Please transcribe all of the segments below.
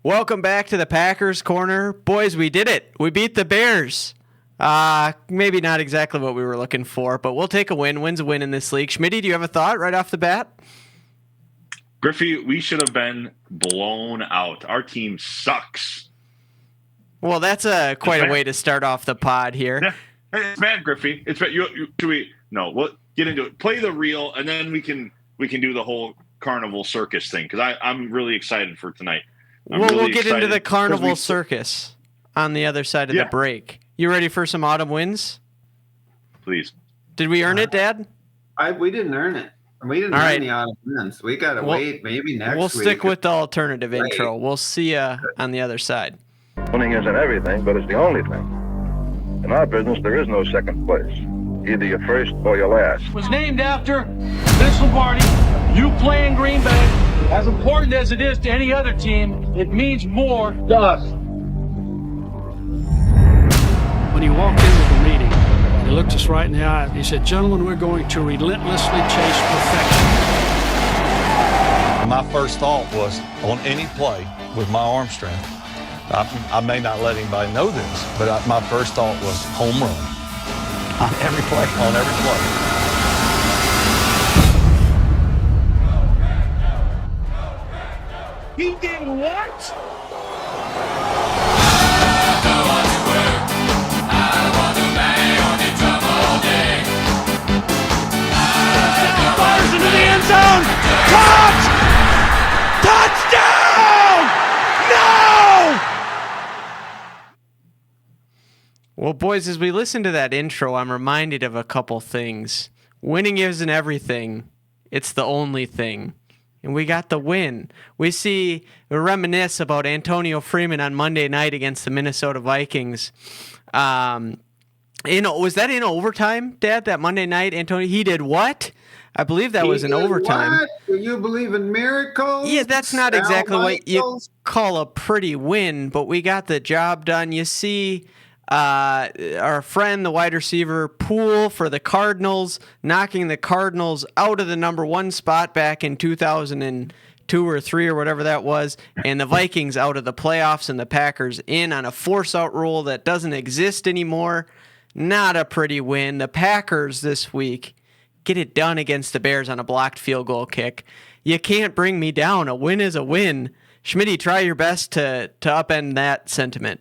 Welcome back to the Packers Corner. Boys, we did it. We beat the Bears. Maybe not exactly what we were looking for, but we'll take a win. Win's a win in this league. Schmitty, do you have a thought right off the bat? Griffey, we should have been blown out. Our team sucks. Well, that's quite a way to start off the pod here. Yeah, it's bad, Griffey. It's bad. We'll get into it. Play the reel, and then we can do the whole carnival circus thing, because I'm really excited for tonight. We'll get into the carnival circus on the other side of the break. You ready for some autumn wins? Please. Did we earn it, Dad? We didn't earn it. We didn't earn the autumn wins. We got to wait maybe next week. We'll stick with the alternative intro. We'll see you on the other side. Winning isn't everything, but it's the only thing. In our business, there is no second place. Either you're first or you're last. It was named after Vince Lombardi. You play in Green Bay. As important as it is to any other team, it means more to us. When he walked into the meeting, he looked us right in the eye. He said, "Gentlemen, we're going to relentlessly chase perfection." My first thought was, on any play with my arm strength, I may not let anybody know this, but my first thought was home run. On every play. On every play. He did what? Fires into the end zone. Caught! Touchdown! No! Well, boys, as we listen to that intro, I'm reminded of a couple things. Winning isn't everything. It's the only thing. And we got the win. We reminisce about Antonio Freeman on Monday night against the Minnesota Vikings. Was that in overtime, Dad, that Monday night? Antonio, he did what? I believe that was in overtime. What? Do you believe in miracles? Yeah, that's not exactly what you call a pretty win, but we got the job done. You see our friend, the wide receiver Poole for the Cardinals, knocking the Cardinals out of the number 1 spot back in 2002 or 3 or whatever that was, and the Vikings out of the playoffs and the Packers in on a force-out rule that doesn't exist anymore. Not a pretty win. The Packers this week get it done against the Bears on a blocked field goal kick. You can't bring me down. A win is a win. Schmitty, try your best to upend that sentiment.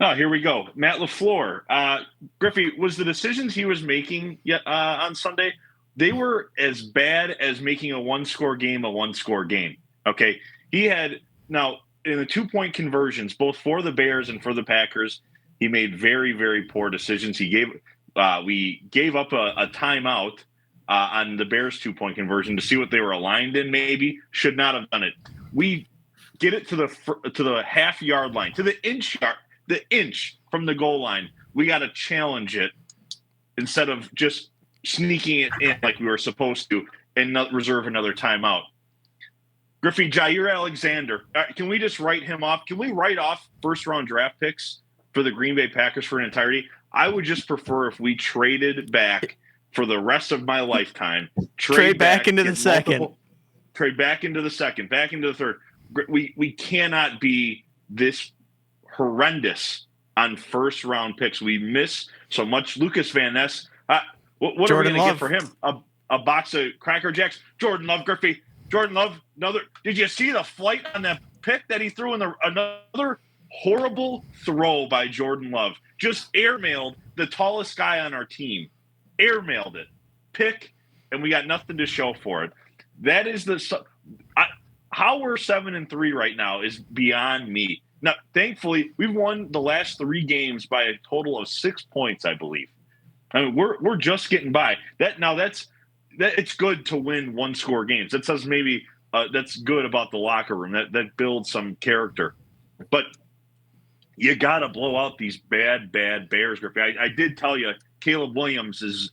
Oh, here we go. Matt LaFleur. Griffey, was the decisions he was making on Sunday, they were as bad as making a one-score game a one-score game. Okay? He had, now, in the 2-point conversions, both for the Bears and for the Packers, he made very, very poor decisions. We gave up a timeout on the Bears 2-point conversion to see what they were aligned in, maybe. Should not have done it. We get it to the half-yard line, to the inch from the goal line. We got to challenge it instead of just sneaking it in like we were supposed to and not reserve another timeout. Griffey, Jair Alexander, can we just write him off? Can we write off first-round draft picks for the Green Bay Packers for an entirety? I would just prefer if we traded back for the rest of my lifetime. Trade back into the second. Trade back into the second, back into the third. We cannot be this horrendous on first-round picks. We miss so much. Lucas Van Ness, what are we going to get for him? A box of Cracker Jacks? Jordan Love, Griffey. Jordan Love, another. Did you see the flight on that pick that he threw in another horrible throw by Jordan Love? Just airmailed the tallest guy on our team. Airmailed it. Pick, and we got nothing to show for it. That is how we're 7-3 right now is beyond me. Now, thankfully, we've won the last 3 games by a total of 6 points, I believe. I mean, we're just getting by. It's good to win one-score games. That says maybe that's good about the locker room. That builds some character. But you got to blow out these bad Bears, Griffey. I did tell you, Caleb Williams is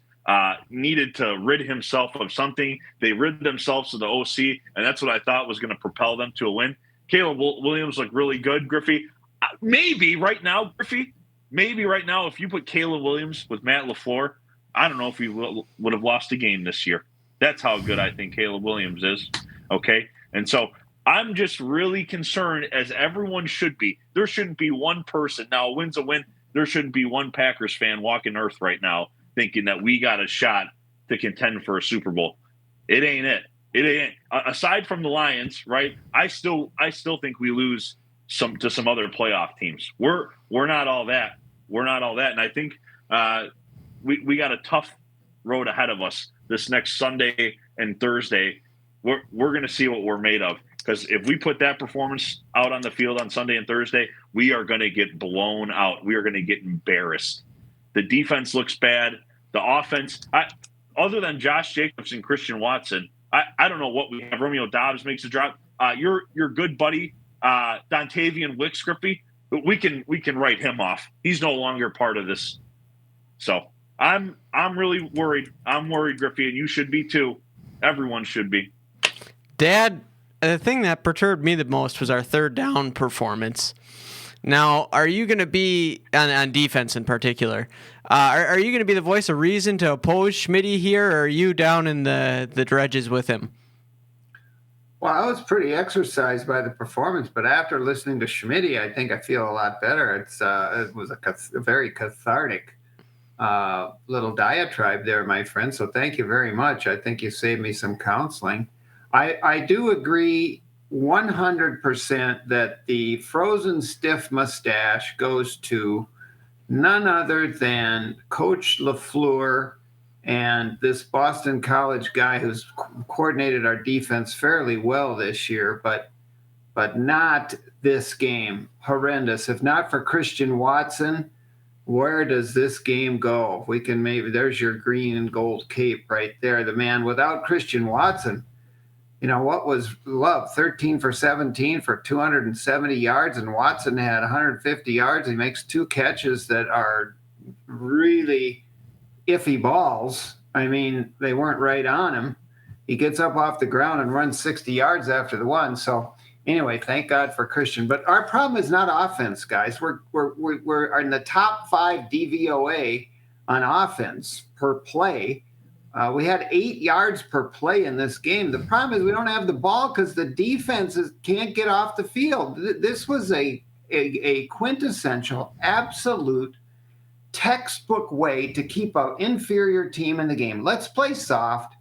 needed to rid himself of something. They rid themselves of the OC, and that's what I thought was going to propel them to a win. Caleb Williams looked really good, Griffey. Maybe right now, if you put Caleb Williams with Matt LaFleur, I don't know if we would have lost a game this year. That's how good I think Caleb Williams is. Okay? And so I'm just really concerned, as everyone should be. There shouldn't be one person. Now, a win's a win. There shouldn't be one Packers fan walking earth right now thinking that we got a shot to contend for a Super Bowl. It ain't it. It ain't. Aside from the Lions, right? I still think we lose to some other playoff teams. We're not all that. We're not all that. And I think we got a tough road ahead of us this next Sunday and Thursday. We're going to see what we're made of. Because if we put that performance out on the field on Sunday and Thursday, we are going to get blown out. We are going to get embarrassed. The defense looks bad. The offense, other than Josh Jacobs and Christian Watson, I don't know what we have. Romeo Dobbs makes a drop. Your good buddy, Dontavian Wicks, Griffey, we can write him off. He's no longer part of this. So I'm really worried. I'm worried, Griffey, and you should be too. Everyone should be. Dad, the thing that perturbed me the most was our third down performance. Now, are you going to be, on defense in particular, are you going to be the voice of reason to oppose Schmitty here, or are you down in the dredges with him? Well, I was pretty exercised by the performance, but after listening to Schmitty, I think I feel a lot better. It was a very cathartic little diatribe there, my friend, so thank you very much. I think you saved me some counseling. I do agree 100% that the frozen stiff mustache goes to none other than Coach LaFleur and this Boston College guy who's coordinated our defense fairly well this year, but not this game. Horrendous. If not for Christian Watson, where does this game go? We can there's your green and gold cape right there. The man without Christian Watson. You know, what was Love? 13 for 17 for 270 yards, and Watson had 150 yards. He makes 2 catches that are really iffy balls. I mean, they weren't right on him. He gets up off the ground and runs 60 yards after the one. So anyway, thank God for Christian. But our problem is not offense, guys. We're in the top 5 DVOA on offense per play. We had 8 yards per play in this game. The problem is we don't have the ball because the defenses can't get off the field. This was a quintessential, absolute, textbook way to keep an inferior team in the game. Let's play soft.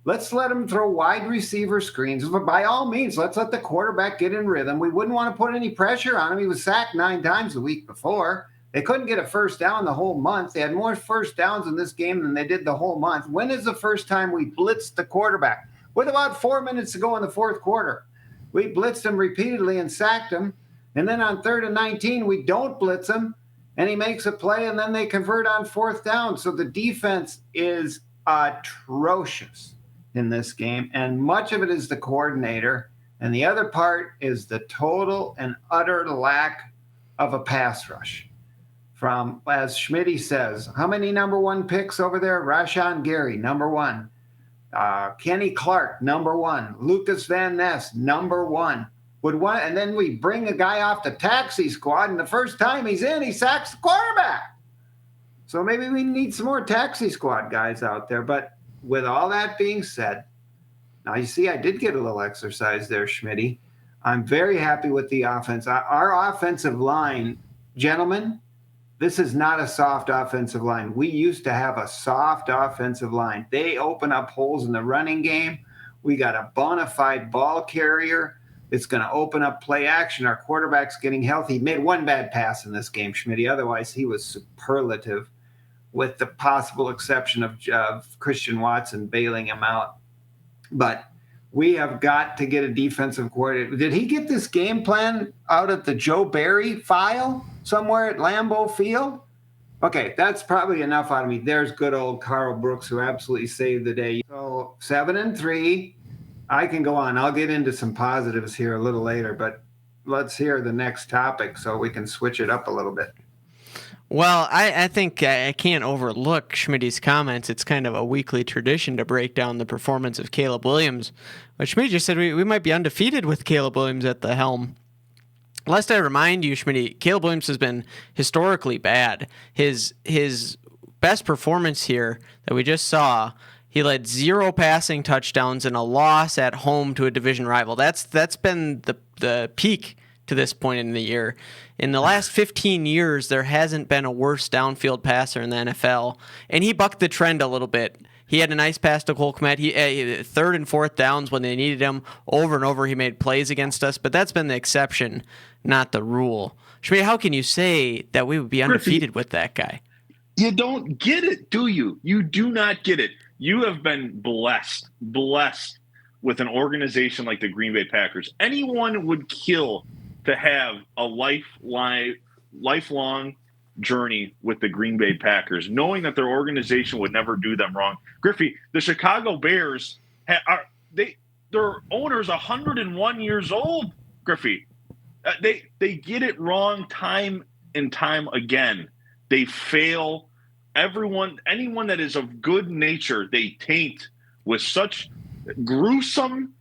Let's let them throw wide receiver screens. But by all means, let's let the quarterback get in rhythm. We wouldn't want to put any pressure on him. He was sacked 9 times the week before. They couldn't get a first down the whole month. They had more first downs in this game than they did the whole month. When is the first time we blitzed the quarterback? With about 4 minutes to go in the fourth quarter, we blitzed him repeatedly and sacked him. And then on 3rd and 19, we don't blitz him, and he makes a play, and then they convert on 4th down. So the defense is atrocious in this game, and much of it is the coordinator, and the other part is the total and utter lack of a pass rush. From, as Schmitty says, how many number 1 picks over there? Rashawn Gary, number 1. Kenny Clark, number 1. Lucas Van Ness, number 1. And then we bring a guy off the taxi squad, and the first time he's in, he sacks the quarterback. So maybe we need some more taxi squad guys out there. But with all that being said, now you see I did get a little exercise there, Schmitty. I'm very happy with the offense. Our offensive line, gentlemen, this is not a soft offensive line. We used to have a soft offensive line. They open up holes in the running game. We got a bona fide ball carrier. It's going to open up play action. Our quarterback's getting healthy. He made 1 bad pass in this game, Schmitty. Otherwise, he was superlative, with the possible exception of Christian Watson bailing him out. But we have got to get a defensive coordinator. Did he get this game plan out of the Joe Barry file somewhere at Lambeau Field? Okay, that's probably enough out of me. There's good old Carl Brooks, who absolutely saved the day. So 7-3. I can go on. I'll get into some positives here a little later, but let's hear the next topic so we can switch it up a little bit. Well, I think I can't overlook Schmitty's comments. It's kind of a weekly tradition to break down the performance of Caleb Williams. But Schmitty just said we might be undefeated with Caleb Williams at the helm. Lest I remind you, Schmitty, Caleb Williams has been historically bad. His best performance here that we just saw, He led 0 passing touchdowns and a loss at home to a division rival. That's been the peak to this point in the year. In the last 15 years, there hasn't been a worse downfield passer in the NFL, and he bucked the trend a little bit. He had a nice pass to Cole Kmet. He 3rd and 4th downs when they needed him. Over and over, he made plays against us, but that's been the exception, not the rule. Shmi, how can you say that we would be undefeated with that guy? You don't get it, do you? You do not get it. You have been blessed with an organization like the Green Bay Packers. Anyone would kill to have a lifelong journey with the Green Bay Packers, knowing that their organization would never do them wrong. Griffey, the Chicago Bears, their owner's 101 years old, Griffey. They get it wrong time and time again. They fail. Anyone that is of good nature, they taint with such gruesome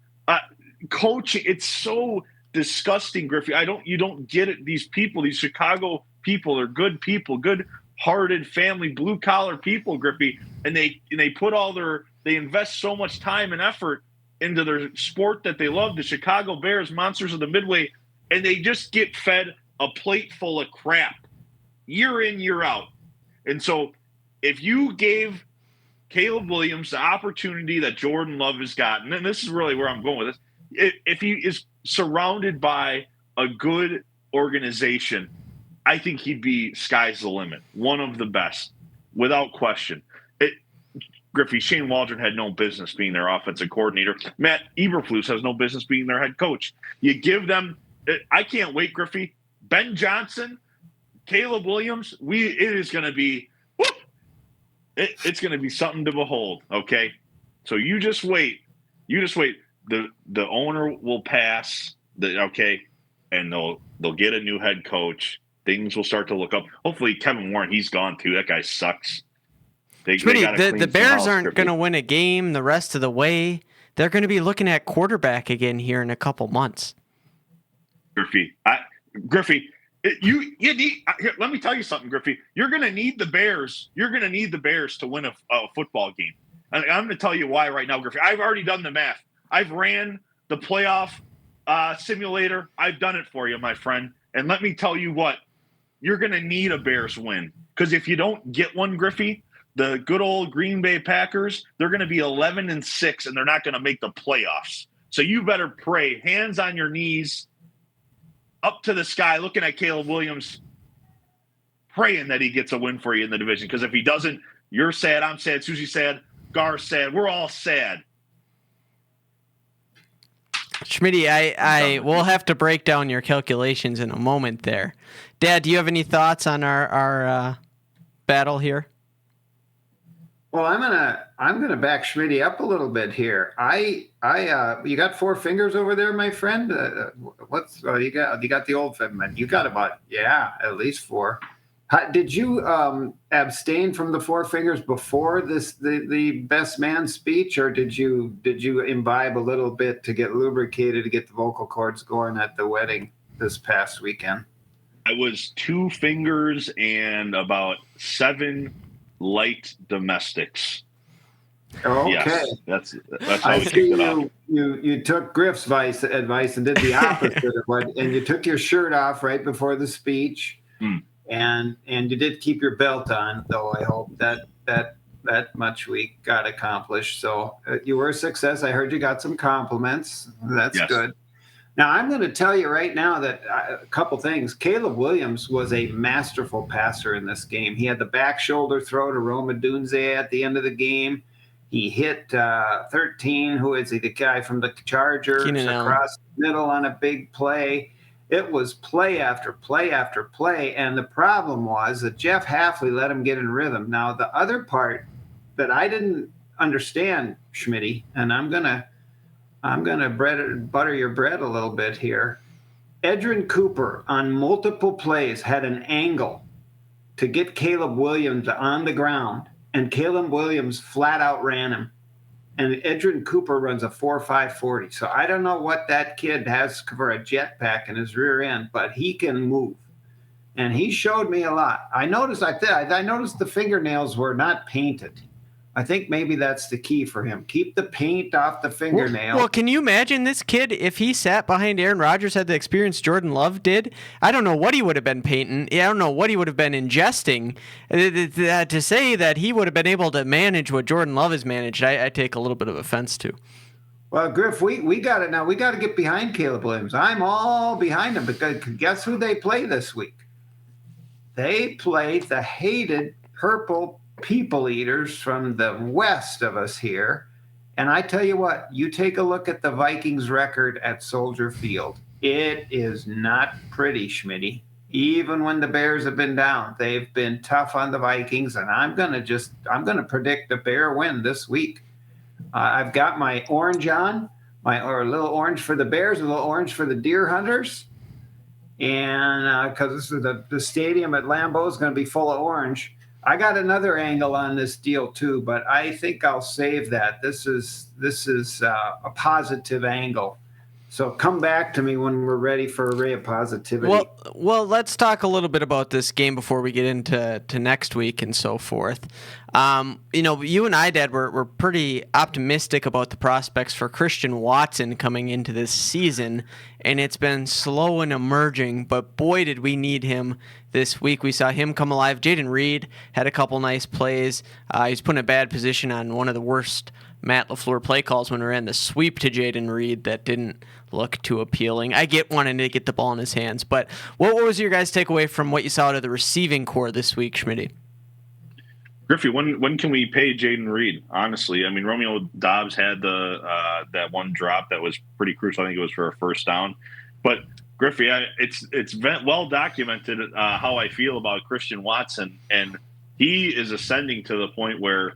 coaching. It's so disgusting, Griffey. You don't get it. These people, these Chicago people, are good people, good-hearted family, blue-collar people, Griffey, and they they invest so much time and effort into their sport that they love, the Chicago Bears, monsters of the Midway, and they just get fed a plate full of crap year in, year out. And so if you gave Caleb Williams the opportunity that Jordan Love has gotten, and this is really where I'm going with this, if he is surrounded by a good organization, I think he'd be sky's the limit. One of the best, without question. Griffey, Shane Waldron had no business being their offensive coordinator. Matt Eberflus has no business being their head coach. You give them – I can't wait, Griffey. Ben Johnson, Caleb Williams, it is going to be – it's going to be something to behold, okay? So you just wait. The owner will pass, and they'll get a new head coach. Things will start to look up. Hopefully, Kevin Warren, he's gone too. That guy sucks. The Bears aren't going to win a game the rest of the way. They're going to be looking at quarterback again here in a couple months. Griffey, you need. Let me tell you something, Griffey. You're going to need the Bears. You're going to need the Bears to win a football game. And I'm going to tell you why right now, Griffey. I've already done the math. I've ran the playoff simulator. I've done it for you, my friend. And let me tell you what. You're going to need a Bears win, because if you don't get one, Griffey, the good old Green Bay Packers, they're going to be 11-6, and they're not going to make the playoffs. So you better pray, hands on your knees, up to the sky, looking at Caleb Williams, praying that he gets a win for you in the division. Because if he doesn't, you're sad, I'm sad, Susie's sad, Gar's sad, we're all sad. Schmitty, I will have to break down your calculations in a moment there. Dad, do you have any thoughts on our battle here? Well, I'm gonna back Schmitty up a little bit here. You got 4 fingers over there, my friend. You got the old man. You got about at least 4. Did you abstain from the 4 fingers before the best man speech, or did you imbibe a little bit to get lubricated to get the vocal cords going at the wedding this past weekend? I was 2 fingers and about 7 light domestics. Okay, yes, that's how we kicked it off. You took Griff's advice and did the opposite of what, and you took your shirt off right before the speech. And you did keep your belt on, though. I hope that much we got accomplished. So you were a success. I heard you got some compliments. That's good. Now, I'm going to tell you right now that a couple things. Caleb Williams was a masterful passer in this game. He had the back shoulder throw to Roma Dunze at the end of the game. He hit 13, who is he, the guy from the Chargers, across the middle on a big play. It was play after play after play, and the problem was that Jeff Hafley let him get in rhythm. Now, the other part that I didn't understand, Schmitty, and I'm gonna butter your bread a little bit here. Edrin Cooper on multiple plays had an angle to get Caleb Williams on the ground, and Caleb Williams flat out ran him. And Edrin Cooper runs a 4.5 40. So I don't know what that kid has for a jetpack in his rear end, but he can move. And he showed me a lot. I noticed the fingernails were not painted. I think maybe that's the key for him. Keep the paint off the fingernail. Well, can you imagine this kid if he sat behind Aaron Rodgers, had the experience Jordan Love did? I don't know what he would have been painting. I don't know what he would have been ingesting. To say that he would have been able to manage what Jordan Love has managed, I take a little bit of offense to. Well, Griff, we got it now. We got to get behind Caleb Williams. I'm all behind him because guess who they play this week? They play the hated purple people eaters from the west of us here. And I tell you what, you take a look at the Vikings record at Soldier Field. It is not pretty, Schmitty. Even when the Bears have been down, they've been tough on the Vikings. And I'm going to predict a Bear win this week. I've got my orange on, or a little orange for the Bears, a little orange for the Deer Hunters. And because the stadium at Lambeau is going to be full of orange. I got another angle on this deal too, but I think I'll save that. This is a positive angle. So come back to me when we're ready for a ray of positivity. Well, let's talk a little bit about this game before we get into next week and so forth. You and I, Dad, were pretty optimistic about the prospects for Christian Watson coming into this season, and it's been slow and emerging, but boy, did we need him this week. We saw him come alive. Jaden Reed had a couple nice plays. He's put in a bad position on one of the worst Matt LaFleur play calls when we ran the sweep to Jaden Reed that didn't look too appealing. I get wanting to get the ball in his hands, but what was your guys' takeaway from what you saw out of the receiving core this week, Schmitty? Griffey, when can we pay Jaden Reed? Honestly, I mean, Romeo Doubs had that one drop that was pretty crucial. I think it was for a first down. But Griffey, it's well documented how I feel about Christian Watson, and he is ascending to the point where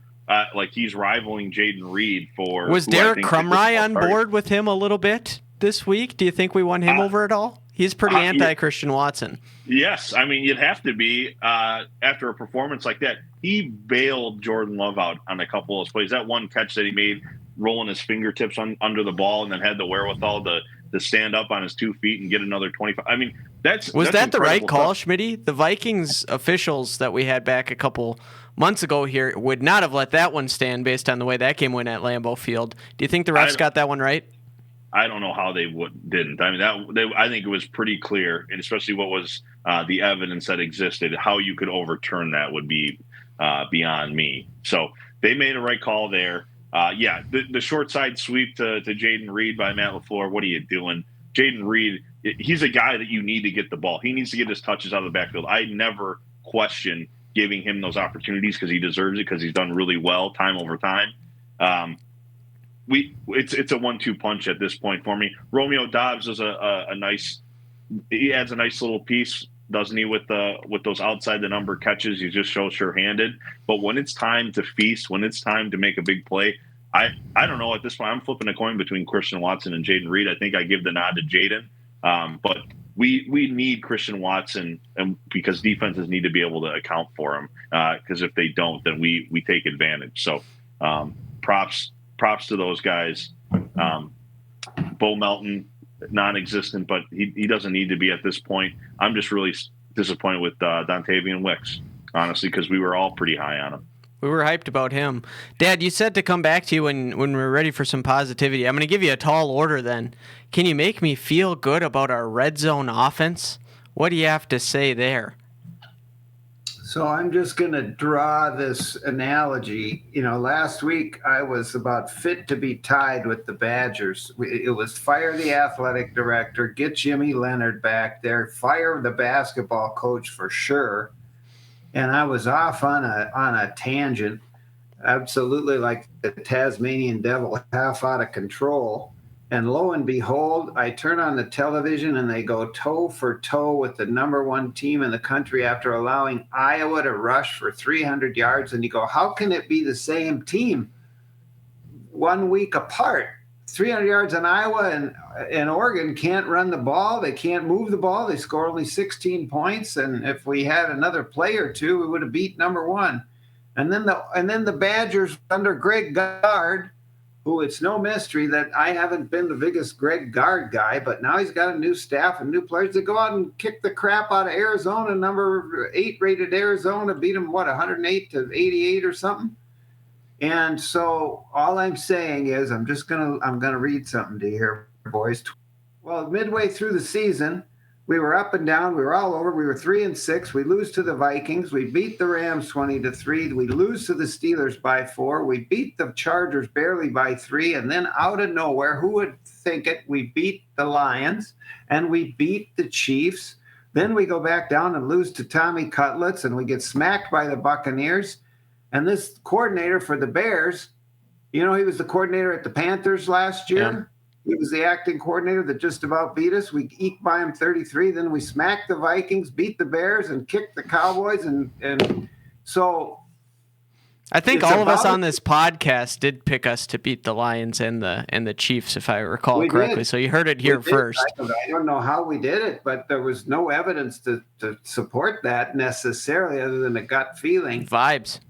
he's rivaling Jaden Reed for. Was Derek Crumry on board with him a little bit this week? Do you think we won him over at all? He's pretty anti-Christian Watson. Yes. I mean, you'd have to be after a performance like that. He bailed Jordan Love out on a couple of those plays. That one catch that he made, rolling his fingertips under the ball and then had the wherewithal to stand up on his 2 feet and get another 25. I mean, that's the right call, Schmitty? The Vikings officials that we had back a couple months ago here would not have let that one stand based on the way that game went at Lambeau Field. Do you think the refs got that one right? I don't know how they didn't. I mean, I think it was pretty clear, and especially what was the evidence that existed. How you could overturn that would be beyond me. So they made a right call there. The short side sweep to Jaden Reed by Matt LaFleur. What are you doing? Jaden Reed, he's a guy that you need to get the ball. He needs to get his touches out of the backfield. I never question giving him those opportunities because he deserves it, because he's done really well time over time. It's a 1-2 punch at this point for me. Romeo Doubs is he adds a nice little piece, doesn't he, with those outside the number catches? He's just so sure-handed. But when it's time to feast, when it's time to make a big play, I don't know. At this point, I'm flipping a coin between Christian Watson and Jaden Reed. I think I give the nod to Jaden. But we need Christian Watson, and because defenses need to be able to account for him. Because if they don't, then we take advantage. So props to those guys. Bo Melton, non-existent, but he doesn't need to be at this point. I'm just really disappointed with Dontavian Wicks, honestly, because we were all pretty high on him. We were hyped about him. Dad, you said to come back to you when we're ready for some positivity. I'm going to give you a tall order then. Can you make me feel good about our red zone offense? What do you have to say there? So I'm just going to draw this analogy. Last week I was about fit to be tied with the Badgers. It was fire the athletic director, get Jimmy Leonard back there, fire the basketball coach for sure. And I was off on a tangent, absolutely like the Tasmanian devil, half out of control. And lo and behold, I turn on the television and they go toe for toe with the number one team in the country after allowing Iowa to rush for 300 yards. And you go, how can it be the same team 1 week apart? 300 yards in Iowa and Oregon can't run the ball. They can't move the ball. They score only 16 points. And if we had another play or two, we would have beat number one. And then the Badgers under Greg Gard, who it's no mystery that I haven't been the biggest Greg Gard guy, but now he's got a new staff and new players to go out and kick the crap out of Arizona, number 8 rated Arizona, beat them, 108 to 88 or something? And so all I'm saying is I'm gonna read something to you here, boys. Well, midway through the season, we were up and down. We were all over. We were 3-6. We lose to the Vikings. We beat the Rams 20-3. We lose to the Steelers by 4. We beat the Chargers barely by 3. And then out of nowhere, who would think it? We beat the Lions and we beat the Chiefs. Then we go back down and lose to Tommy Cutlets, and we get smacked by the Buccaneers. And this coordinator for the Bears, he was the coordinator at the Panthers last year. Yeah. He was the acting coordinator that just about beat us. We eked by him 33. Then we smacked the Vikings, beat the Bears, and kicked the Cowboys. And so I think all of us on this podcast did pick us to beat the Lions and the Chiefs, if I recall correctly. Did. So you heard it here first. I don't know how we did it, but there was no evidence to support that necessarily other than a gut feeling. Vibes.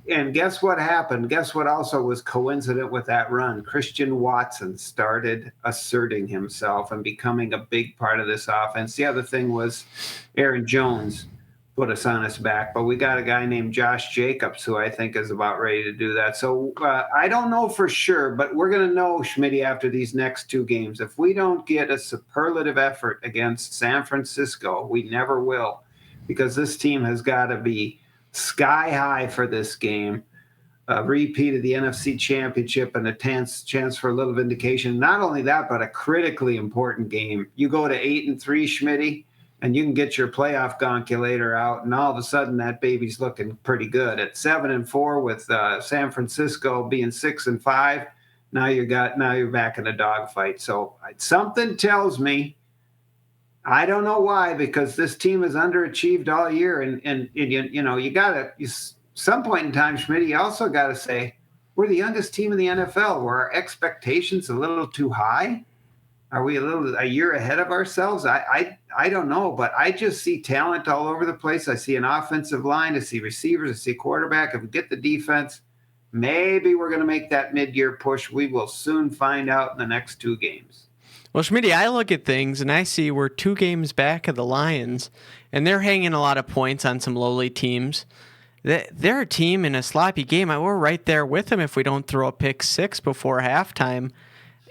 And guess what happened? Guess what also was coincident with that run? Christian Watson started asserting himself and becoming a big part of this offense. The other thing was Aaron Jones put us on his back, but we got a guy named Josh Jacobs who I think is about ready to do that. So I don't know for sure, but we're going to know, Schmitty, after these next 2 games. If we don't get a superlative effort against San Francisco, we never will, because this team has got to be sky high for this game, a repeat of the NFC Championship and a chance for a little vindication. Not only that, but a critically important game. You go to 8-3, Schmitty, and you can get your playoff calculator out, and all of a sudden that baby's looking pretty good. At 7-4 with San Francisco being 6-5, now you're back in a dogfight. So something tells me, I don't know why, because this team has underachieved all year, and you gotta, some point in time, Schmidt, you also got to say we're the youngest team in the NFL. Were our expectations a little too high? Are we a year ahead of ourselves? I don't know, but I just see talent all over the place. I see an offensive line, I see receivers, I see quarterback. If we get the defense, maybe we're going to make that mid-year push. We will soon find out in the next 2 games. Well, Schmitty, I look at things and I see we're 2 games back of the Lions, and they're hanging a lot of points on some lowly teams. They're a team in a sloppy game. We're right there with them if we don't throw a pick 6 before halftime.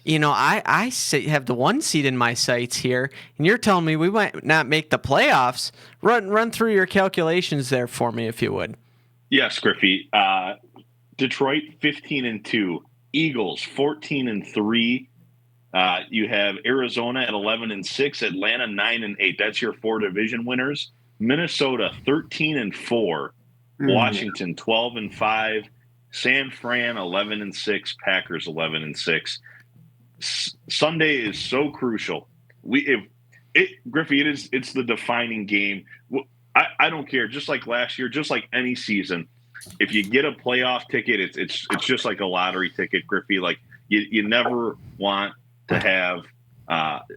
I have the 1 seed in my sights here, and you're telling me we might not make the playoffs. Run through your calculations there for me, if you would. Yes, Griffey. Detroit 15-2, Eagles 14-3. You have Arizona at 11-6, Atlanta 9-8. That's your 4 division winners. Minnesota 13-4, Washington 12-5, San Fran 11-6, Packers 11-6. Sunday is so crucial. Griffey, it's the defining game. I don't care. Just like last year, just like any season, if you get a playoff ticket, it's just like a lottery ticket, Griffey. Like you never want to have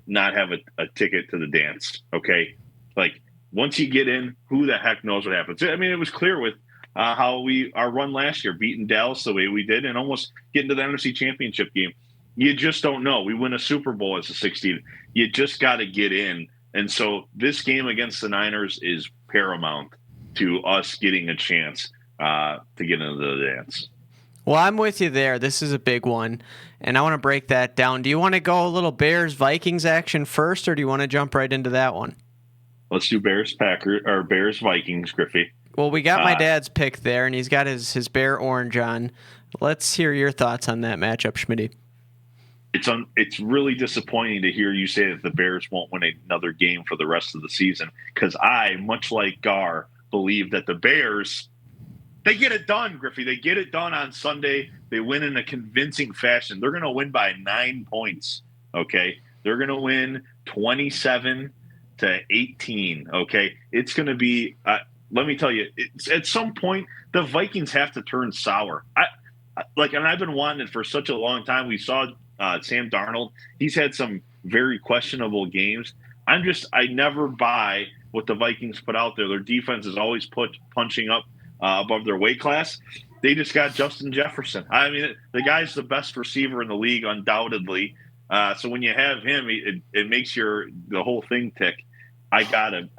not have a ticket to the dance. Okay, like once you get in, who the heck knows what happens? I mean, it was clear with how our run last year, beating Dallas the way we did, and almost getting to the NFC Championship game. You just don't know. We win a Super Bowl as a 16. You just got to get in. And so this game against the Niners is paramount to us getting a chance to get into the dance. Well, I'm with you there. This is a big one, and I want to break that down. Do you want to go a little Bears-Vikings action first, or do you want to jump right into that one? Let's do Bears-Vikings, Griffey. Well, we got my dad's pick there, and he's got his Bear orange on. Let's hear your thoughts on that matchup, Schmitty. It's really disappointing to hear you say that the Bears won't win another game for the rest of the season, because I, much like Gar, believe that the Bears, they get it done, Griffey. They get it done on Sunday. They win in a convincing fashion. They're going to win by 9 points, okay? They're going to win 27-18, okay? It's going to be let me tell you, at some point, the Vikings have to turn sour. And I've been wanting it for such a long time. We saw Sam Darnold. He's had some very questionable games. I never buy what the Vikings put out there. Their defense is always punching up above their weight class. They just got Justin Jefferson. I mean, the guy's the best receiver in the league, undoubtedly. So when you have him, it makes the whole thing tick. I gotta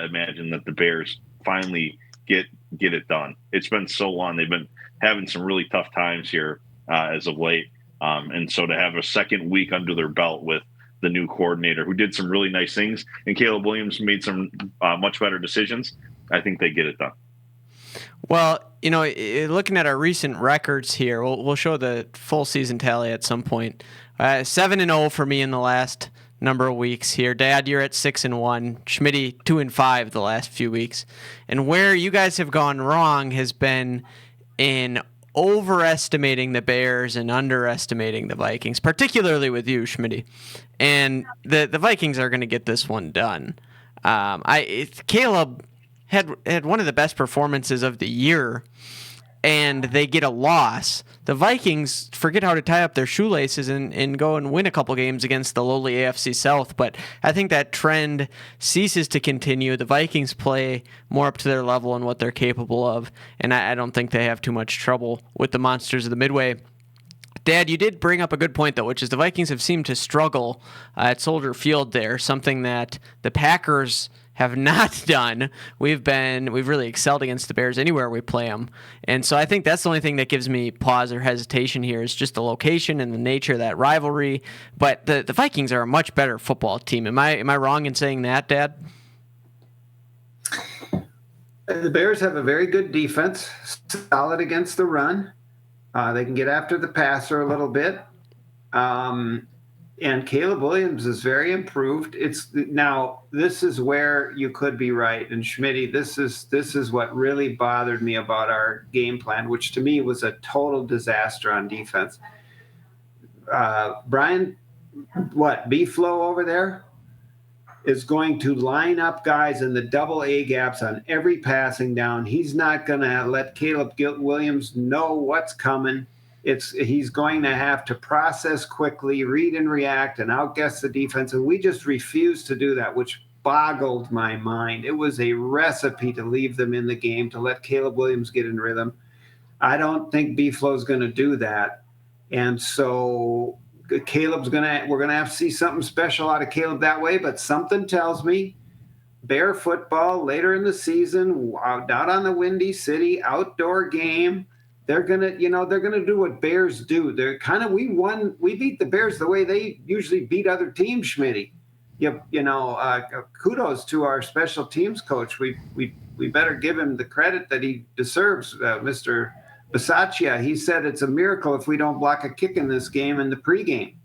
imagine that the Bears finally get get it done. It's been so long. They've been having some really tough times here as of late. And so to have a second week under their belt with the new coordinator who did some really nice things, and Caleb Williams made some much better decisions, I think they get it done. Well, looking at our recent records here, we'll show the full season tally at some point. 7-0 for me in the last number of weeks here. Dad, you're at 6-1. Schmitty 2-5 the last few weeks. And where you guys have gone wrong has been in overestimating the Bears and underestimating the Vikings, particularly with you, Schmitty. And the Vikings are going to get this one done. Caleb had one of the best performances of the year, and they get a loss. The Vikings forget how to tie up their shoelaces and go and win a couple games against the lowly AFC South. But I think that trend ceases to continue. The Vikings play more up to their level and what they're capable of, and I don't think they have too much trouble with the monsters of the Midway. Dad, you did bring up a good point, though, which is the Vikings have seemed to struggle at Soldier Field there, something that the Packers have not done. We've really excelled against the Bears anywhere we play them. And so I think that's the only thing that gives me pause or hesitation here is just the location and the nature of that rivalry. But the Vikings are a much better football team. Am I wrong in saying that, Dad? The Bears have a very good defense, solid against the run. They can get after the passer a little bit. And Caleb Williams is very improved. Now this is where you could be right. And Schmitty, this is what really bothered me about our game plan, which to me was a total disaster on defense. Brian, B-Flow over there is going to line up guys in the double A gaps on every passing down. He's not going to let Caleb Williams know what's coming. He's going to have to process quickly, read and react, and outguess the defense. And we just refused to do that, which boggled my mind. It was a recipe to leave them in the game, to let Caleb Williams get in rhythm. I don't think B-Flow is going to do that. And so we're going to have to see something special out of Caleb that way. But something tells me Bear football later in the season, out on the Windy City, outdoor game, they're gonna do what Bears do. We beat the Bears the way they usually beat other teams, Schmitty. Kudos to our special teams coach. We better give him the credit that he deserves, Mr. Bisaccia. He said it's a miracle if we don't block a kick in this game in the pregame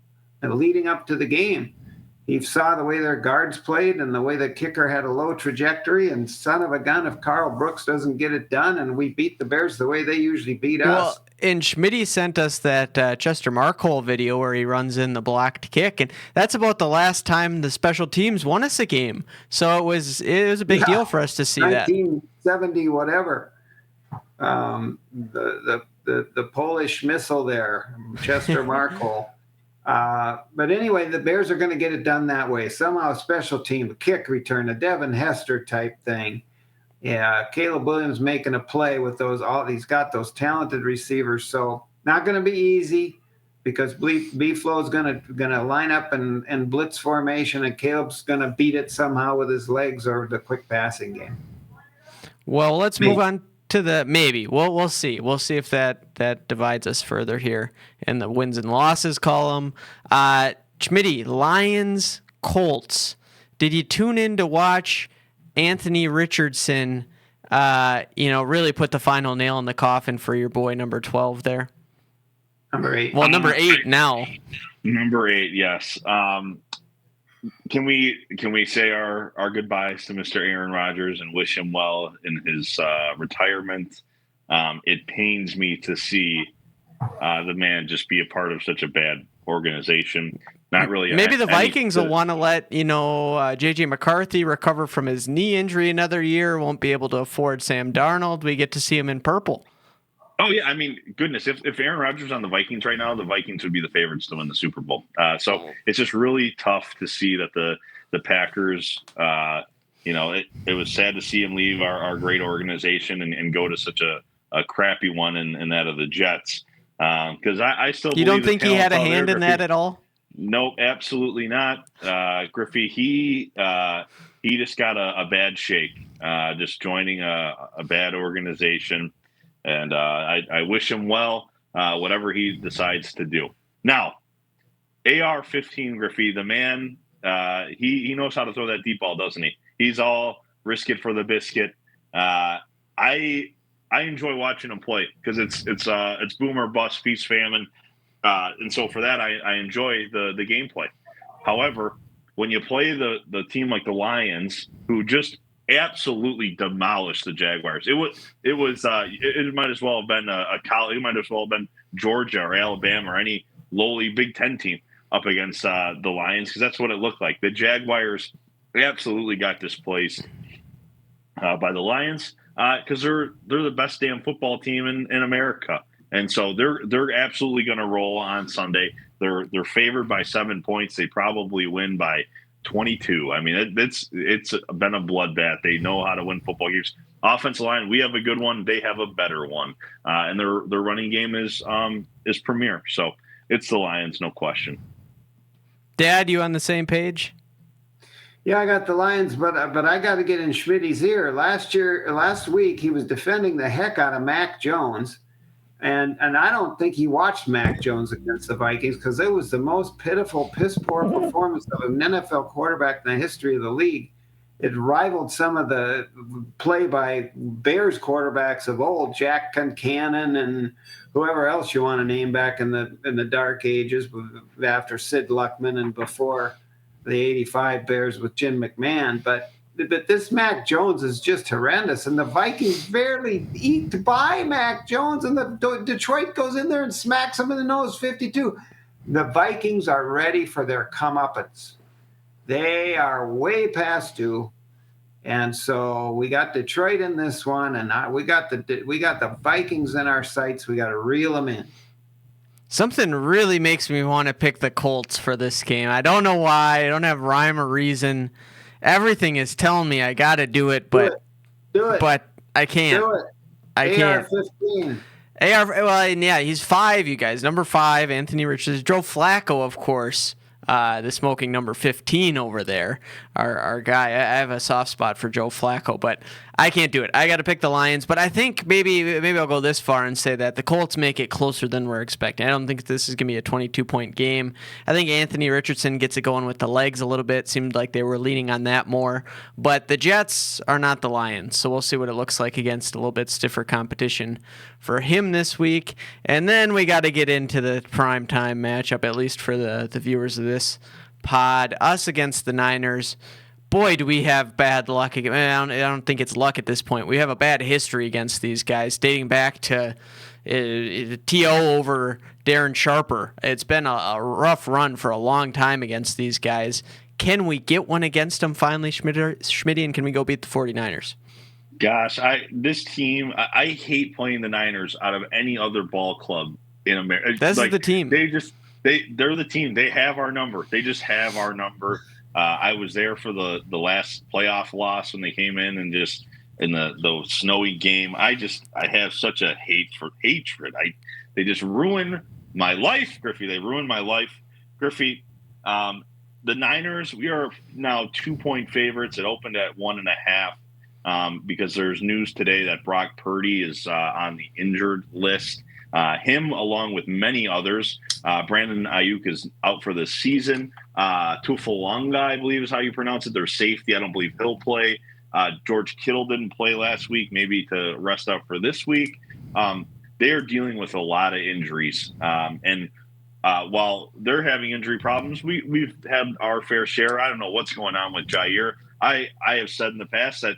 and leading up to the game. He saw the way their guards played and the way the kicker had a low trajectory, and son of a gun if Carl Brooks doesn't get it done, and we beat the Bears the way they usually beat us. Well, and Schmitty sent us that Chester Markole video where he runs in the blocked kick, and that's about the last time the special teams won us a game. So it was a big deal for us to see 1970 whatever. The Polish missile there, Chester Markole. But anyway, the Bears are going to get it done that way. Somehow special team, a kick return, a Devin Hester type thing. Yeah, Caleb Williams making a play with he's got those talented receivers. So not going to be easy because B-Flow is going to line up and blitz formation, and Caleb's going to beat it somehow with his legs or the quick passing game. Well, let's move on to the maybe. We'll see. We'll see if that divides us further here in the wins and losses column. Schmitty, Lions, Colts. Did you tune in to watch Anthony Richardson, really put the final nail in the coffin for your boy number 12 there? Number 8. Well, number 8 now. Number 8, yes. Can we say our goodbyes to Mr. Aaron Rodgers and wish him well in his retirement? It pains me to see the man just be a part of such a bad organization. Not really. Maybe the Vikings will want to let J.J. McCarthy recover from his knee injury another year. Won't be able to afford Sam Darnold. We get to see him in purple. Oh, yeah. I mean, goodness, if Aaron Rodgers on the Vikings right now, the Vikings would be the favorites to win the Super Bowl. So it's just really tough to see that the Packers, it was sad to see him leave our great organization and go to such a crappy one in that of the Jets. Because I still believe. You don't think he had a hand in that at all? No, absolutely not. Griffey, he just got a bad shake just joining a bad organization. And I wish him well, whatever he decides to do. Now, AR-15 Griffey, the man, he knows how to throw that deep ball, doesn't he? He's all risk it for the biscuit. I enjoy watching him play because it's boom or bust, feast, famine, and so for that I enjoy the gameplay. However, when you play the team like the Lions, who just absolutely demolished the Jaguars, it might as well have been a college, it might as well have been Georgia or Alabama or any lowly Big Ten team up against the Lions, because that's what it looked like. The Jaguars absolutely got displaced by the Lions because they're the best damn football team in America, and so they're absolutely going to roll on Sunday. They're favored by 7 points. They probably win by 22. I mean, it's been a bloodbath. They know how to win football games. Offensive line, we have a good one. They have a better one, and their running game is premier. So it's the Lions, no question. Dad, you on the same page? Yeah, I got the Lions, but I got to get in Schmidt's ear. Last week, he was defending the heck out of Mac Jones, and I don't think he watched Mac Jones against the Vikings, because it was the most pitiful, piss-poor performance of an NFL quarterback in the history of the league. It rivaled some of the play by Bears quarterbacks of old, Jack Concannon and whoever else you want to name back in the dark ages after Sid Luckman and before the 85 Bears with Jim McMahon. But this Mac Jones is just horrendous, and the Vikings barely eat by Mac Jones, and the Detroit goes in there and smacks him in the nose 52. The Vikings are ready for their comeuppance. They are way past due, and so we got Detroit in this one, and we got the Vikings in our sights. We got to reel them in. Something really makes me want to pick the Colts for this game. I don't know why. I don't have rhyme or reason. Everything is telling me I got to do it, but do it. But I can't. Do it. I can't. AR-15. Well, yeah, he's 5, you guys. Number 5, Anthony Richardson. Joe Flacco, of course. The smoking number 15 over there, our guy. I have a soft spot for Joe Flacco, but I can't do it. I got to pick the Lions, but I think maybe I'll go this far and say that the Colts make it closer than we're expecting. I don't think this is going to be a 22-point game. I think Anthony Richardson gets it going with the legs a little bit. Seemed like they were leaning on that more, but the Jets are not the Lions, so we'll see what it looks like against a little bit stiffer competition for him this week. And then we got to get into the primetime matchup, at least for the viewers of this pod, us against the Niners. Boy, do we have bad luck. I don't think it's luck at this point. We have a bad history against these guys, dating back to T.O. over Darren Sharper. It's been a rough run for a long time against these guys. Can we get one against them finally, Schmidt, and can we go beat the 49ers? Gosh, this team, I hate playing the Niners out of any other ball club in America. This is the team. They're the team. They have our number. They just have our number. I was there for the last playoff loss when they came in and just in the snowy game. I have such a hatred. They just ruin my life, Griffey. They ruined my life, Griffey. The Niners, we are now 2-point favorites. It opened at 1.5 because there's news today that Brock Purdy is on the injured list. Him, along with many others. Brandon Ayuk is out for the season. Tufalonga, I believe is how you pronounce it. Their safety, I don't believe he'll play. George Kittle didn't play last week, maybe to rest up for this week. They are dealing with a lot of injuries. And while they're having injury problems, we've had our fair share. I don't know what's going on with Jair. I have said in the past that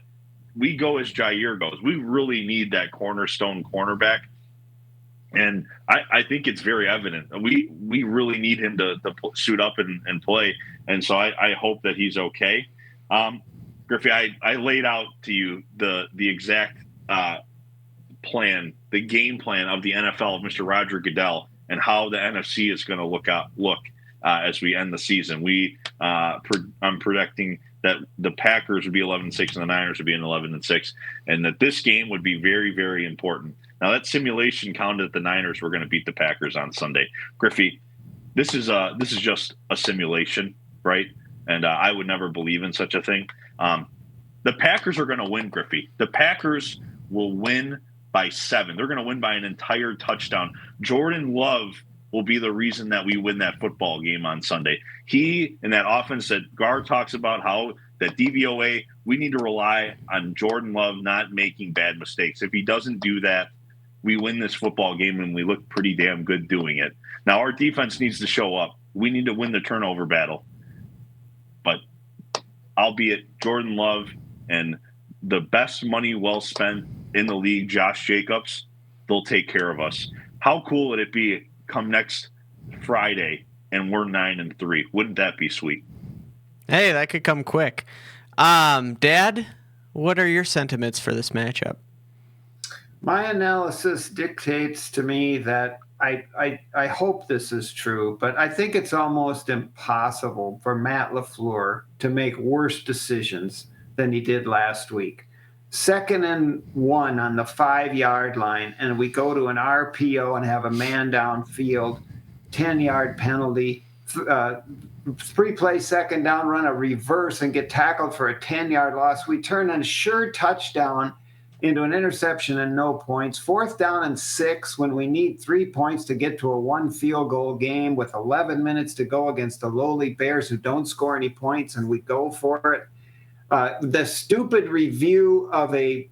we go as Jair goes. We really need that cornerstone cornerback. And I think it's very evident. We really need him to suit up and play. And so I hope that he's okay. Griffey, I laid out to you the exact plan, the game plan of the NFL of Mr. Roger Goodell and how the NFC is going to look as we end the season. I'm predicting that the Packers would be 11-6 and the Niners would be 11-6, and that this game would be very, very important. Now, that simulation counted that the Niners were going to beat the Packers on Sunday. Griffey, this is just a simulation, right? And I would never believe in such a thing. The The Packers are going to win, Griffey. The Packers will win by 7. They're going to win by an entire touchdown. Jordan Love will be the reason that we win that football game on Sunday. He, in that offense that Gar talks about, how that DVOA, we need to rely on Jordan Love not making bad mistakes. If he doesn't do that, we win this football game, and we look pretty damn good doing it. Now, our defense needs to show up. We need to win the turnover battle. But albeit Jordan Love and the best money well spent in the league, Josh Jacobs, they'll take care of us. How cool would it be come next Friday and we're 9-3? Wouldn't that be sweet? Hey, that could come quick. Dad, what are your sentiments for this matchup? My analysis dictates to me that I hope this is true, but I think it's almost impossible for Matt LaFleur to make worse decisions than he did last week. 2nd and 1 on the 5-yard line, and we go to an RPO and have a man downfield, 10-yard penalty, 3-play second down, run a reverse and get tackled for a 10-yard loss. We turn a sure touchdown into an interception and no points. 4th down and 6 when we need 3 points to get to a 1 field goal game with 11 minutes to go against the lowly Bears who don't score any points, and we go for it. The stupid review of a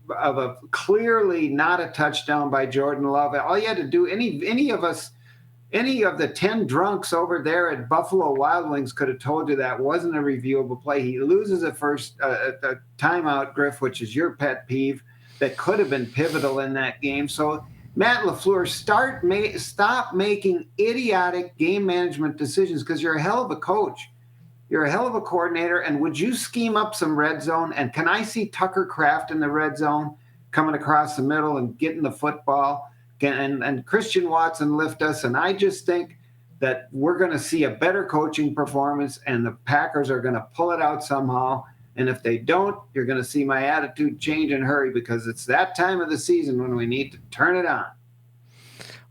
clearly not a touchdown by Jordan Love. All you had to do, any of the 10 drunks over there at Buffalo Wild Wings could have told you that wasn't a reviewable play. He loses a timeout, Griff, which is your pet peeve, that could have been pivotal in that game. So Matt LaFleur, stop making idiotic game management decisions, because you're a hell of a coach. You're a hell of a coordinator, and would you scheme up some red zone? And can I see Tucker Kraft in the red zone coming across the middle and getting the football? And Christian Watson lift us? And I just think that we're going to see a better coaching performance, and the Packers are going to pull it out somehow. And if they don't, you're going to see my attitude change and hurry, because it's that time of the season when we need to turn it on.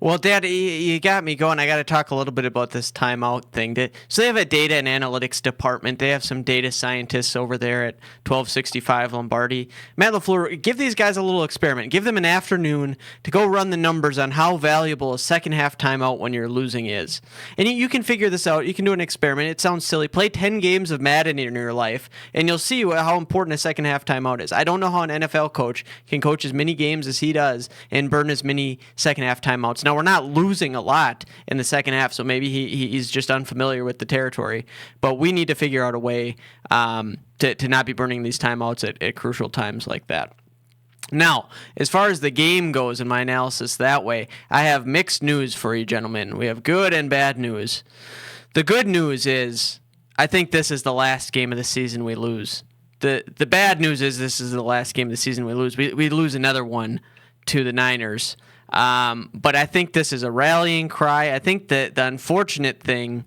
Well, Dad, you got me going. I got to talk a little bit about this timeout thing. So they have a data and analytics department. They have some data scientists over there at 1265 Lombardi. Matt LaFleur, give these guys a little experiment. Give them an afternoon to go run the numbers on how valuable a second-half timeout when you're losing is. And you can figure this out. You can do an experiment. It sounds silly. Play 10 games of Madden in your life, and you'll see how important a second-half timeout is. I don't know how an NFL coach can coach as many games as he does and burn as many second-half timeouts. Now, we're not losing a lot in the second half, so maybe he's just unfamiliar with the territory. But we need to figure out a way to not be burning these timeouts at crucial times like that. Now, as far as the game goes in my analysis that way, I have mixed news for you, gentlemen. We have good and bad news. The good news is I think this is the last game of the season we lose. The bad news is this is the last game of the season we lose. We lose another one to the Niners. But I think this is a rallying cry. I think that the unfortunate thing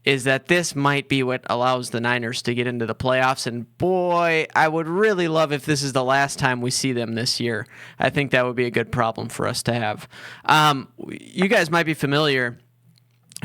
is that this might be what allows the Niners to get into the playoffs. And boy, I would really love if this is the last time we see them this year. I think that would be a good problem for us to have. You guys might be familiar.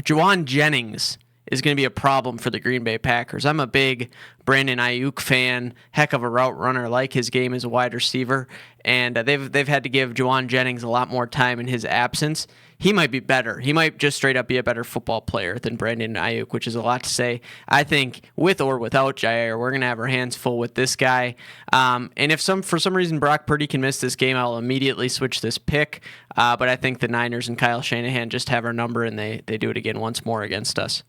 Juwan Jennings is going to be a problem for the Green Bay Packers. I'm a big Brandon Ayuk fan, heck of a route runner, like his game as a wide receiver, and they've had to give Juwan Jennings a lot more time in his absence. He might be better. He might just straight up be a better football player than Brandon Ayuk, which is a lot to say. I think with or without Jair, we're going to have our hands full with this guy. And if for some reason Brock Purdy can miss this game, I'll immediately switch this pick. But I think the Niners and Kyle Shanahan just have our number, and they do it again once more against us.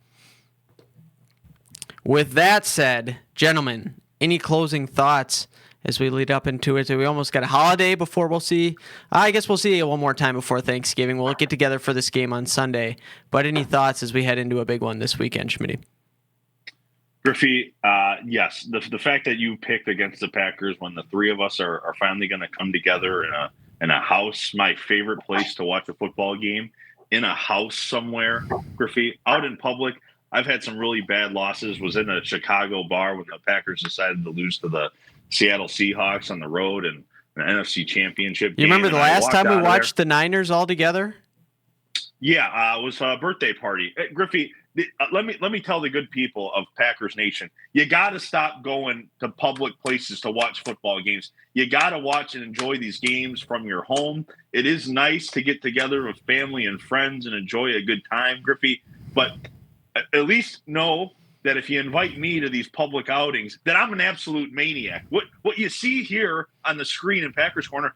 With that said, gentlemen, any closing thoughts as we lead up into it? We almost got a holiday before we'll see. I guess we'll see it one more time before Thanksgiving. We'll get together for this game on Sunday. But any thoughts as we head into a big one this weekend, Schmitty? Griffey, yes. The fact that you picked against the Packers when the three of us are finally going to come together in a house, my favorite place to watch a football game, in a house somewhere, Griffey, out in public. I've had some really bad losses. Was in a Chicago bar when the Packers decided to lose to the Seattle Seahawks on the road and an NFC Championship game. You remember the last time we watched the Niners all together? Yeah, it was a birthday party. Griffey, let me tell the good people of Packers Nation, you got to stop going to public places to watch football games. You got to watch and enjoy these games from your home. It is nice to get together with family and friends and enjoy a good time, Griffey, but at least know that if you invite me to these public outings, that I'm an absolute maniac. What you see here on the screen in Packers Corner,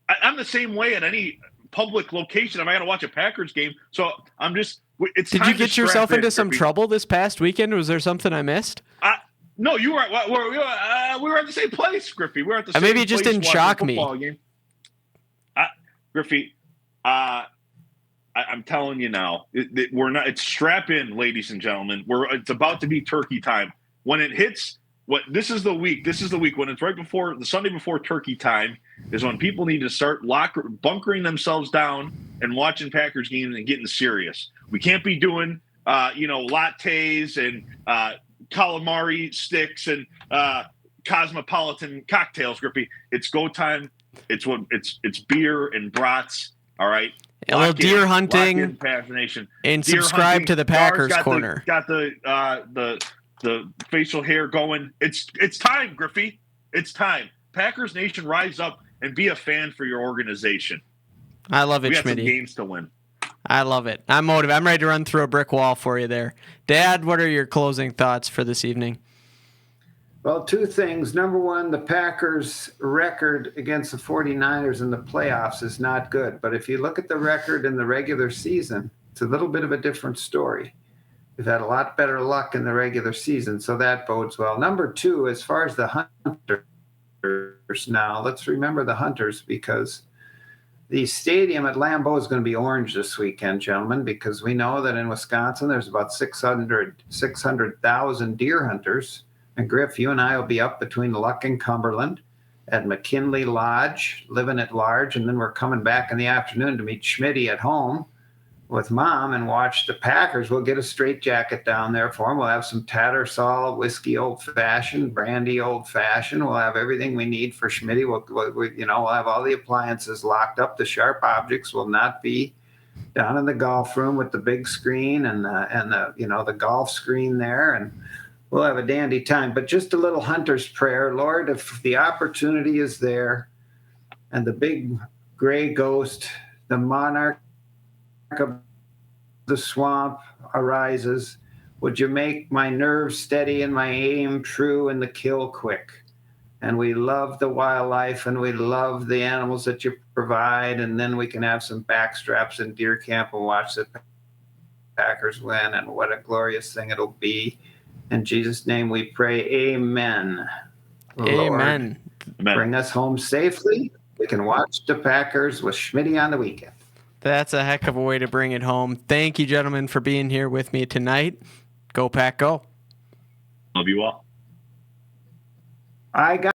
I'm the same way at any public location. I got to watch a Packers game, so I'm just. Did you get yourself into some trouble this past weekend? Was there something I missed? No, you were. We were at the same place, Griffey. We were at the same. Maybe it just didn't shock me. Game. Griffey, I'm telling you now, we're not. It's strap in, ladies and gentlemen. It's about to be turkey time. When it hits, this is the week. This is the week when it's right before the Sunday before turkey time is when people need to start bunkering themselves down and watching Packers games and getting serious. We can't be doing, lattes and calamari sticks and cosmopolitan cocktails, Grippy. It's go time. It's beer and brats. All right. A little deer hunting and subscribe to the Packers Corner. Got the facial hair going. It's time, Griffey. It's time. Packers Nation, rise up and be a fan for your organization. I love it, we got some Schmitty. games to win. I love it. I'm motivated. I'm ready to run through a brick wall for you there. Dad, what are your closing thoughts for this evening? Well, two things. Number one, the Packers' record against the 49ers in the playoffs is not good. But if you look at the record in the regular season, it's a little bit of a different story. We've had a lot better luck in the regular season, so that bodes well. Number two, as far as the Hunters now, let's remember the Hunters because the stadium at Lambeau is going to be orange this weekend, gentlemen, because we know that in Wisconsin there's about 600,000 deer hunters. And Griff, you and I will be up between Luck and Cumberland at McKinley Lodge, living at large, and then we're coming back in the afternoon to meet Schmitty at home with Mom and watch the Packers. We'll get a straitjacket down there for him. We'll have some Tattersall whiskey old-fashioned, brandy old-fashioned. We'll have everything we need for Schmitty. We'll have all the appliances locked up. The sharp objects will not be down in the golf room with the big screen and the golf screen there, and we'll have a dandy time. But just a little hunter's prayer. Lord, if the opportunity is there and the big gray ghost, the monarch of the swamp arises, would you make my nerves steady and my aim true and the kill quick? And we love the wildlife and we love the animals that you provide, and then we can have some backstraps in deer camp and watch the Packers win, and what a glorious thing it'll be. In Jesus' name we pray, amen. Amen. Lord, bring us home safely. We can watch the Packers with Schmitty on the weekend. That's a heck of a way to bring it home. Thank you, gentlemen, for being here with me tonight. Go Pack, go. Love you all. I got